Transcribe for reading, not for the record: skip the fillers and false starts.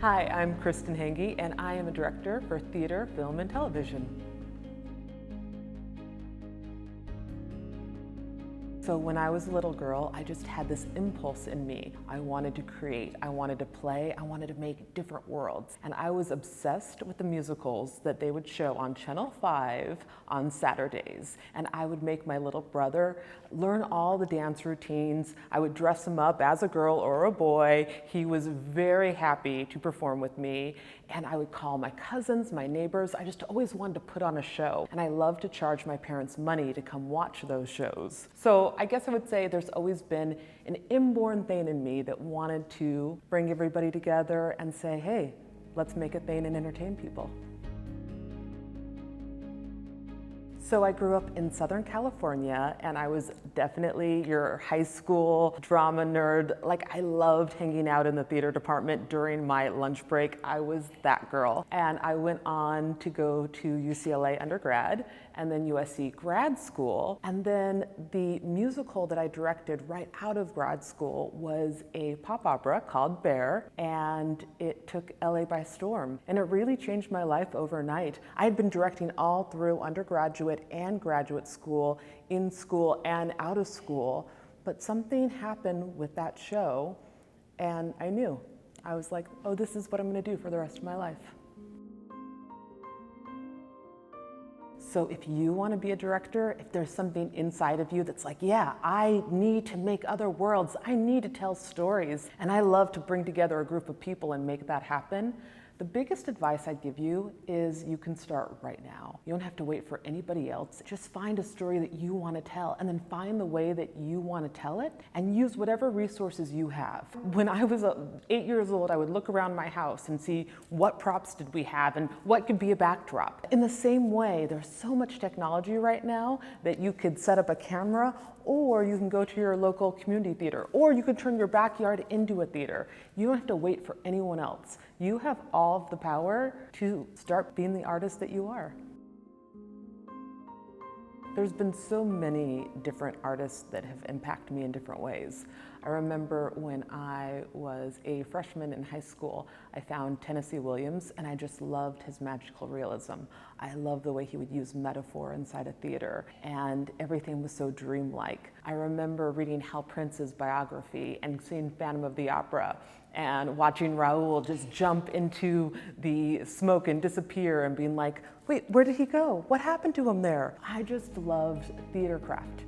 Hi, I'm Kristen Hanggi, and I am a director for theater, film, and television. So when I was a little girl, I just had this impulse in me. I wanted to create, I wanted to play, I wanted to make different worlds. And I was obsessed with the musicals that they would show on Channel 5 on Saturdays. And I would make my little brother learn all the dance routines. I would dress him up as a girl or a boy. He was very happy to perform with me. And I would call my cousins, my neighbors. I just always wanted to put on a show. And I loved to charge my parents money to come watch those shows. So I guess I would say there's always been an inborn thing in me that wanted to bring everybody together and say, hey, let's make a thing and entertain people. So I grew up in Southern California, and I was definitely your high school drama nerd. Like, I loved hanging out in the theater department during my lunch break. I was that girl. And I went on to go to UCLA undergrad and then USC grad school. And then the musical that I directed right out of grad school was a pop opera called Bear, and it took LA by storm. And it really changed my life overnight. I had been directing all through undergraduate and graduate school, in school and out of school, but something happened with that show, and I knew. I was like, oh, this is what I'm gonna do for the rest of my life. So if you want to be a director, if there's something inside of you that's like, yeah, I need to make other worlds, I need to tell stories, and I love to bring together a group of people and make that happen, the biggest advice I'd give you is you can start right now. You don't have to wait for anybody else. Just find a story that you want to tell, and then find the way that you want to tell it, and use whatever resources you have. When I was 8 years old, I would look around my house and see what props did we have and what could be a backdrop. In the same way, there's so much technology right now that you could set up a camera, or you can go to your local community theater, or you could turn your backyard into a theater. You don't have to wait for anyone else. You have all of the power to start being the artist that you are. There's been so many different artists that have impacted me in different ways. I remember when I was a freshman in high school, I found Tennessee Williams, and I just loved his magical realism. I loved the way he would use metaphor inside a theater, and everything was so dreamlike. I remember reading Hal Prince's biography and seeing Phantom of the Opera, and watching Raoul just jump into the smoke and disappear and being like, wait, where did he go? What happened to him there? I just loved theater craft.